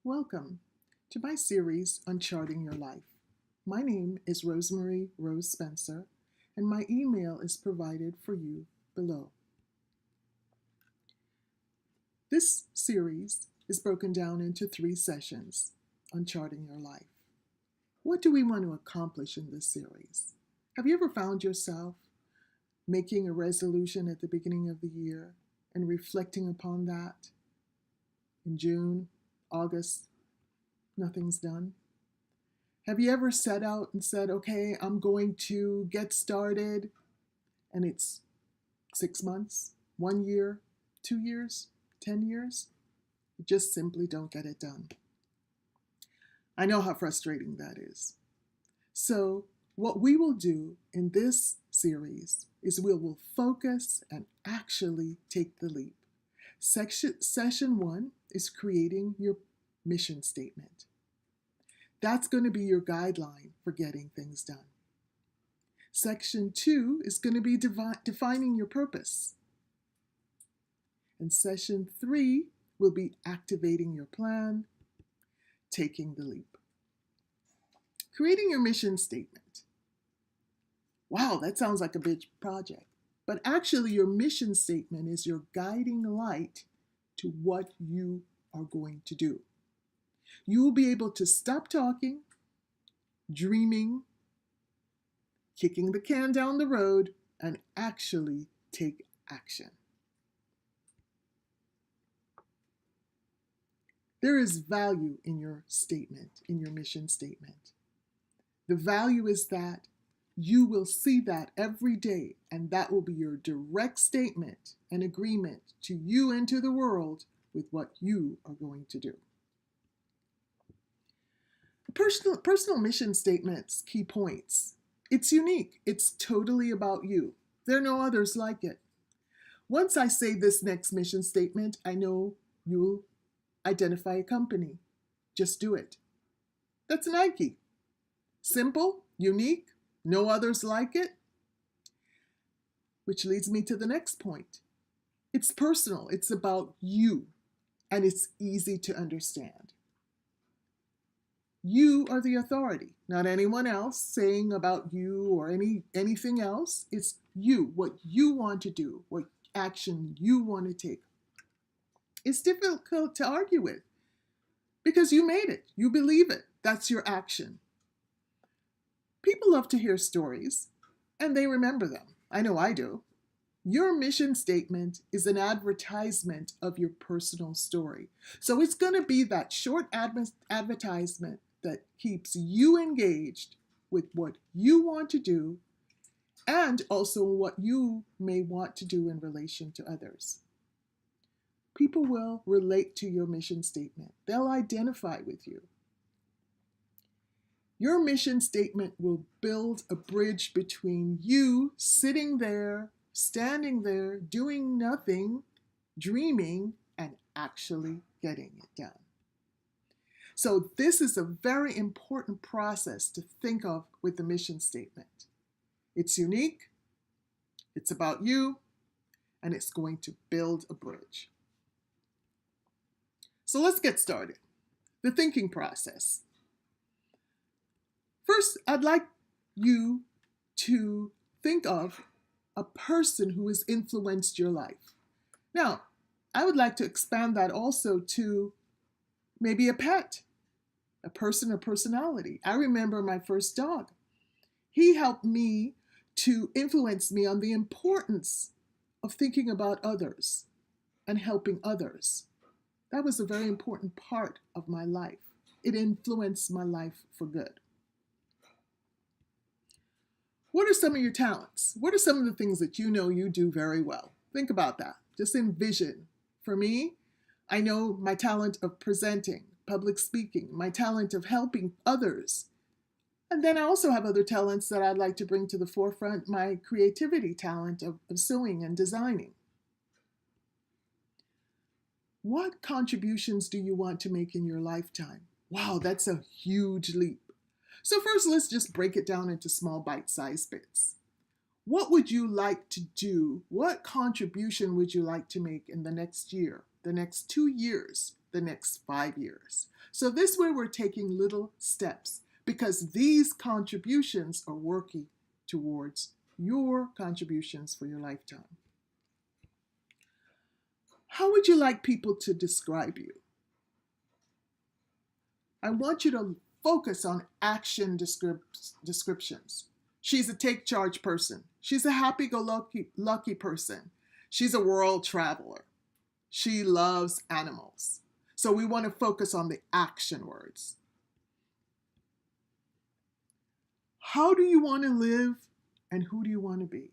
Welcome to my series on charting your life. My name is Rosemary Rose Spencer, and my email is provided for you below. This series is broken down into 3 sessions on charting your life. What do we want to accomplish in this series? Have you ever found yourself making a resolution at the beginning of the year and reflecting upon that in June, August, nothing's done? Have you ever set out and said, okay, I'm going to get started, and it's 6 months, 1 year, 2 years, 10 years? You just simply don't get it done. I know how frustrating that is. So what we will do in this series is we will focus and actually take the leap. Session 1 is creating your mission statement. That's going to be your guideline for getting things done. Section 2 is going to be defining your purpose. And session 3 will be activating your plan, taking the leap. Creating your mission statement. Wow, that sounds like a big project. But actually, your mission statement is your guiding light to what you are going to do. You will be able to stop talking, dreaming, kicking the can down the road, and actually take action. There is value in your statement, in your mission statement. The value is that you will see that every day, and that will be your direct statement and agreement to you and to the world with what you are going to do. Personal mission statements, key points. It's unique. It's totally about you. There are no others like it. Once I say this next mission statement, I know you'll identify a company. Just do it. That's Nike. Simple, unique, no others like it. Which leads me to the next point. It's personal. It's about you, and it's easy to understand. You are the authority, not anyone else saying about you or anything else. It's you, what you want to do, what action you want to take. It's difficult to argue with because you made it. You believe it. That's your action. People love to hear stories, and they remember them. I know I do. Your mission statement is an advertisement of your personal story. So it's going to be that short advertisement that keeps you engaged with what you want to do and also what you may want to do in relation to others. People will relate to your mission statement. They'll identify with you. Your mission statement will build a bridge between you sitting there, standing there, doing nothing, dreaming, and actually getting it done. So this is a very important process to think of with the mission statement. It's unique, it's about you, and it's going to build a bridge. So let's get started. The thinking process. First, I'd like you to think of a person who has influenced your life. Now, I would like to expand that also to maybe a pet, a person or personality. I remember my first dog. He helped me to influence me on the importance of thinking about others and helping others. That was a very important part of my life. It influenced my life for good. What are some of your talents? What are some of the things that you know you do very well? Think about that. Just envision. For me, I know my talent of presenting, public speaking, my talent of helping others. And then I also have other talents that I'd like to bring to the forefront, my creativity talent of sewing and designing. What contributions do you want to make in your lifetime? Wow, that's a huge leap. So first, let's just break it down into small bite-sized bits. What would you like to do? What contribution would you like to make in the next year, the next 2 years? the next 5 years. So this way we're taking little steps because these contributions are working towards your contributions for your lifetime. How would you like people to describe you? I want you to focus on action descriptions. She's a take charge person. She's a happy-go-lucky person. She's a world traveler. She loves animals. So we want to focus on the action words. How do you want to live and who do you want to be?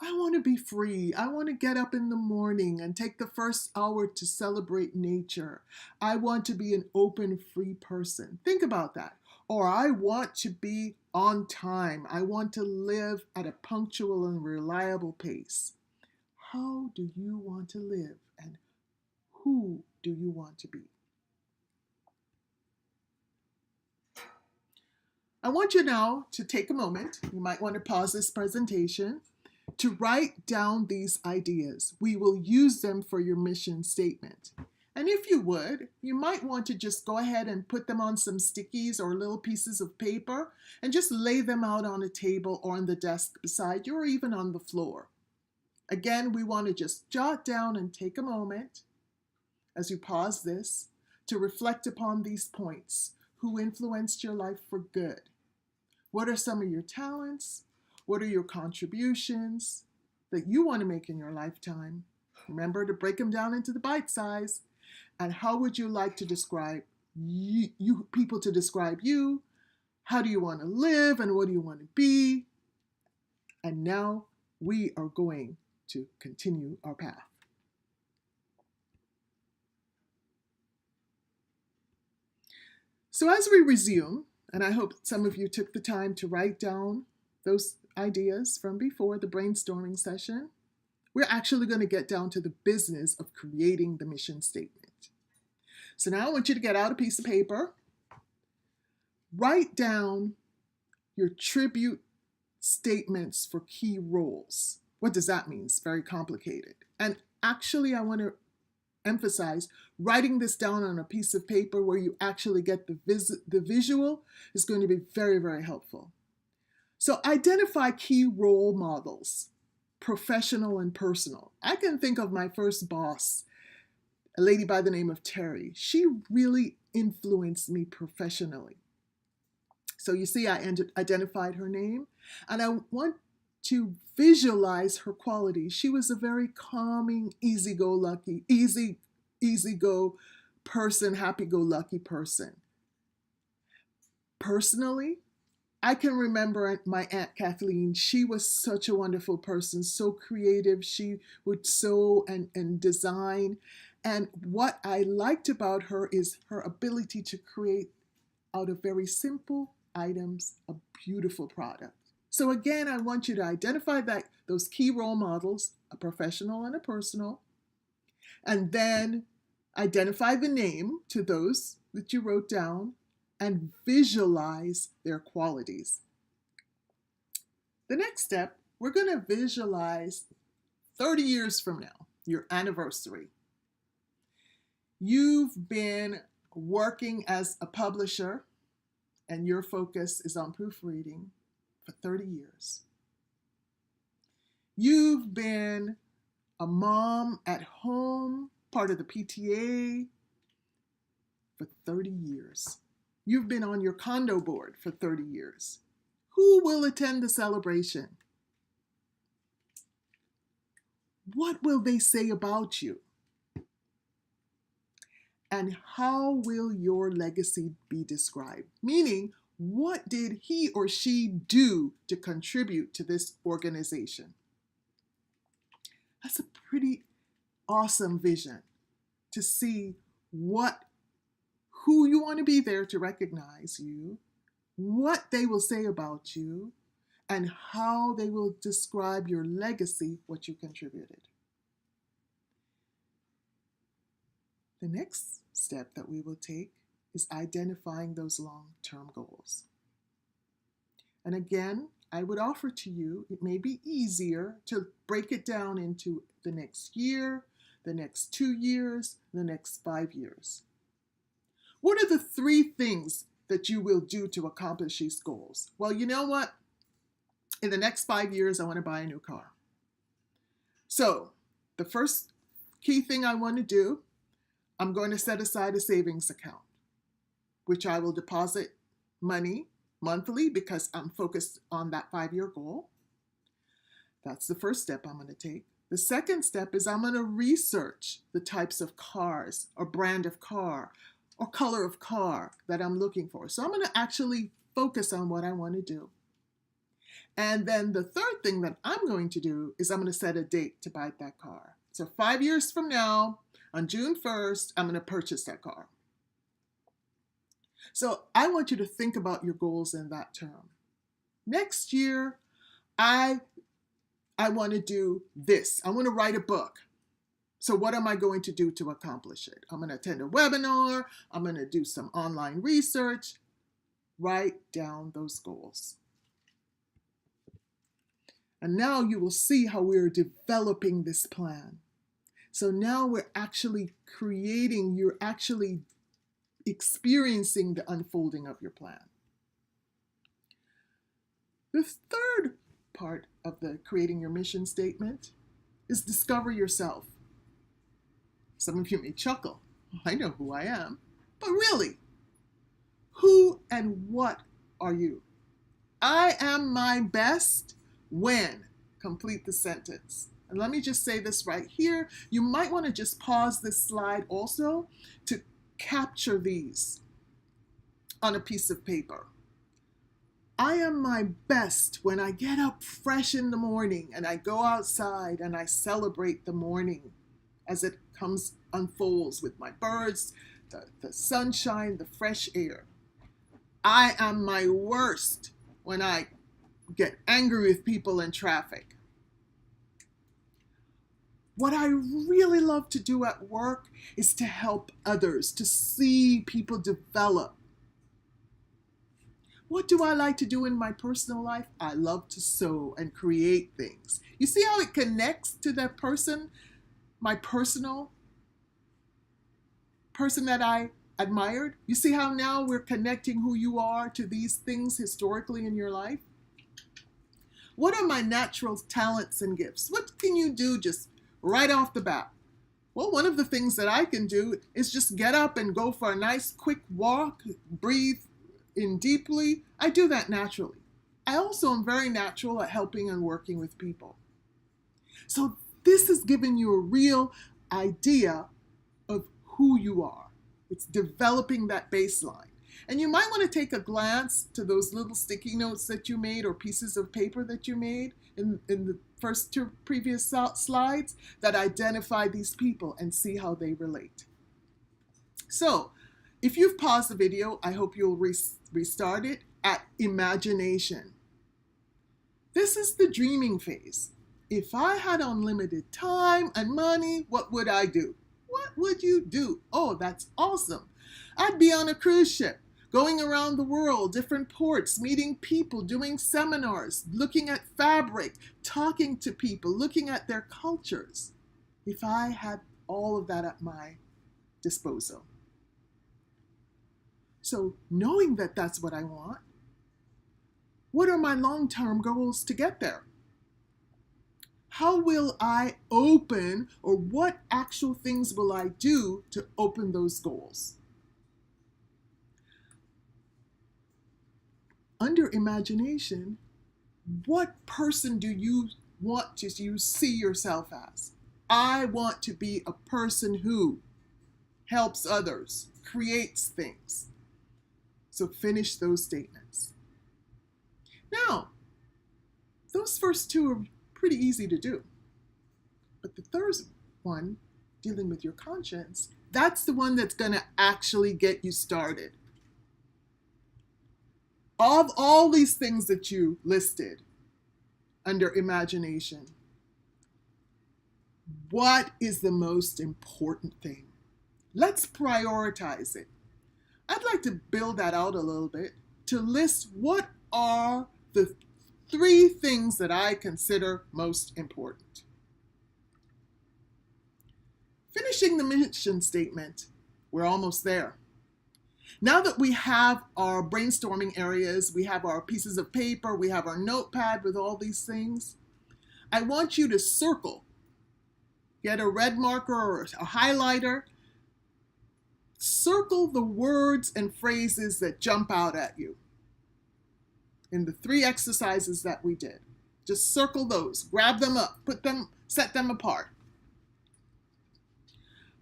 I want to be free. I want to get up in the morning and take the first hour to celebrate nature. I want to be an open, free person. Think about that. Or I want to be on time. I want to live at a punctual and reliable pace. How do you want to live and who do you want to be? I want you now to take a moment. You might want to pause this presentation to write down these ideas. We will use them for your mission statement. And if you would, you might want to just go ahead and put them on some stickies or little pieces of paper and just lay them out on a table or on the desk beside you or even on the floor. Again, we want to just jot down and take a moment as you pause this to reflect upon these points. Who influenced your life for good? What are some of your talents? What are your contributions that you want to make in your lifetime? Remember to break them down into the bite size. And how would you like to describe you people to describe you? How do you want to live and what do you want to be? And now we are going to continue our path. So as we resume, and I hope some of you took the time to write down those ideas from before the brainstorming session, we're actually going to get down to the business of creating the mission statement. So now I want you to get out a piece of paper, write down your tribute statements for key roles. What does that mean? It's very complicated. And actually, I want to emphasize writing this down on a piece of paper where you actually get the visual is going to be very, very helpful. So identify key role models, professional and personal. I can think of my first boss, a lady by the name of Terry. She really influenced me professionally. So you see, I identified her name, and I want to visualize her qualities. She was a very calming, easy-go-lucky, easy-go person, happy-go-lucky person. Personally, I can remember my Aunt Kathleen. She was such a wonderful person, so creative. She would sew and design. And what I liked about her is her ability to create out of very simple items a beautiful product. So again, I want you to identify those key role models, a professional and a personal, and then identify the name to those that you wrote down and visualize their qualities. The next step, we're going to visualize 30 years from now, your anniversary. You've been working as a publisher and your focus is on proofreading for 30 years. You've been a mom at home, part of the PTA for 30 years. You've been on your condo board for 30 years. Who will attend the celebration? What will they say about you? And how will your legacy be described? Meaning, what did he or she do to contribute to this organization? That's a pretty awesome vision to see who you want to be there to recognize you, what they will say about you, and how they will describe your legacy, what you contributed. The next step that we will take is identifying those long-term goals. And again, I would offer to you, it may be easier to break it down into the next year, the next 2 years, the next 5 years. What are the 3 things that you will do to accomplish these goals? Well, you know what? In the next 5 years, I want to buy a new car. So the first key thing I want to do, I'm going to set aside a savings account, which I will deposit money monthly because I'm focused on that 5-year goal. That's the first step I'm going to take. The second step is I'm going to research the types of cars or brand of car or color of car that I'm looking for. So I'm going to actually focus on what I want to do. And then the third thing that I'm going to do is I'm going to set a date to buy that car. So 5 years from now, on June 1st, I'm going to purchase that car. So I want you to think about your goals in that term. Next year, I want to do this. I want to write a book. So what am I going to do to accomplish it? I'm going to attend a webinar. I'm going to do some online research. Write down those goals. And now you will see how we're developing this plan. So now we're actually creating, you're actually experiencing the unfolding of your plan. The third part of the creating your mission statement is discover yourself. Some of you may chuckle. I know who I am. But really, who and what are you? I am my best when. Complete the sentence. And let me just say this right here. You might want to just pause this slide also to capture these on a piece of paper. I am my best when I get up fresh in the morning and I go outside and I celebrate the morning as it unfolds with my birds, the sunshine, the fresh air. I am my worst when I get angry with people in traffic. What I really love to do at work is to help others, to see people develop. What do I like to do in my personal life? I love to sew and create things. You see how it connects to that person, my personal person that I admired? You see how now we're connecting who you are to these things historically in your life? What are my natural talents and gifts? What can you do just right off the bat? Well, one of the things that I can do is just get up and go for a nice quick walk, breathe in deeply. I do that naturally. I also am very natural at helping and working with people. So this is giving you a real idea of who you are. It's developing that baseline. And you might want to take a glance to those little sticky notes that you made or pieces of paper that you made in the first 2 previous slides that identify these people and see how they relate. So if you've paused the video, I hope you'll restart it at imagination. This is the dreaming phase. If I had unlimited time and money, what would I do? What would you do? Oh, that's awesome. I'd be on a cruise ship, going around the world, different ports, meeting people, doing seminars, looking at fabric, talking to people, looking at their cultures. If I had all of that at my disposal. So knowing that that's what I want, what are my long-term goals to get there? How will I open, or what actual things will I do to open those goals? Under imagination, what person do you want to see yourself as? I want to be a person who helps others, creates things. So finish those statements. Now, those first 2 are pretty easy to do. But the third one, dealing with your conscience, that's the one that's going to actually get you started. Of all these things that you listed under imagination, what is the most important thing? Let's prioritize it. I'd like to build that out a little bit to list what are the 3 things that I consider most important. Finishing the mission statement, we're almost there. Now that we have our brainstorming areas, we have our pieces of paper, we have our notepad with all these things, I want you to circle. Get a red marker or a highlighter. Circle the words and phrases that jump out at you in the 3 exercises that we did. Just circle those, grab them up, put them, set them apart.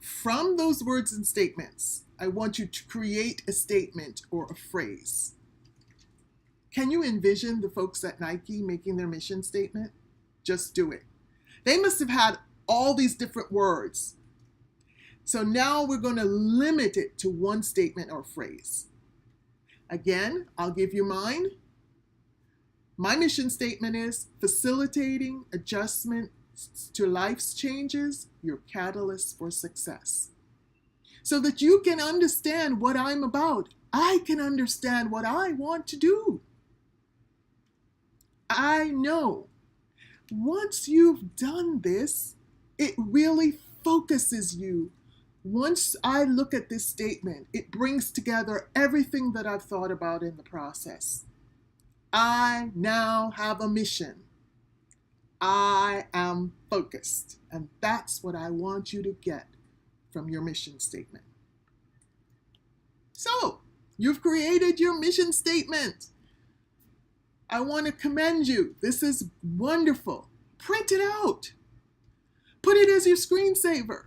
From those words and statements, I want you to create a statement or a phrase. Can you envision the folks at Nike making their mission statement? Just do it. They must have had all these different words. So now we're going to limit it to one statement or phrase. Again, I'll give you mine. My mission statement is facilitating adjustment to life's changes, your catalyst for success. So that you can understand what I'm about. I can understand what I want to do. I know once you've done this, it really focuses you. Once I look at this statement, it brings together everything that I've thought about in the process. I now have a mission. I am focused. And that's what I want you to get from your mission statement. So, you've created your mission statement. I want to commend you. This is wonderful. Print it out. Put it as your screensaver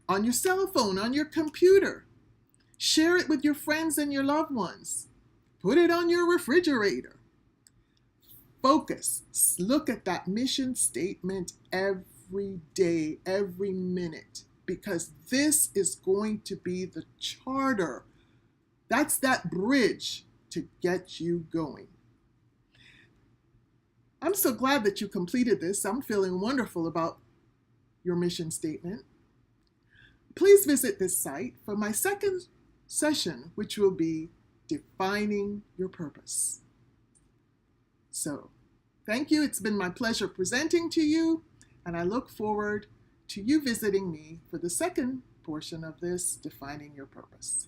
on your cell phone, on your computer. Share it with your friends and your loved ones. Put it on your refrigerator. Focus. Look at that mission statement every day, every minute, because this is going to be the charter. That's that bridge to get you going. I'm so glad that you completed this. I'm feeling wonderful about your mission statement. Please visit this site for my second session, which will be defining your purpose. So, thank you. It's been my pleasure presenting to you, and I look forward to you visiting me for the second portion of this, Defining Your Purpose.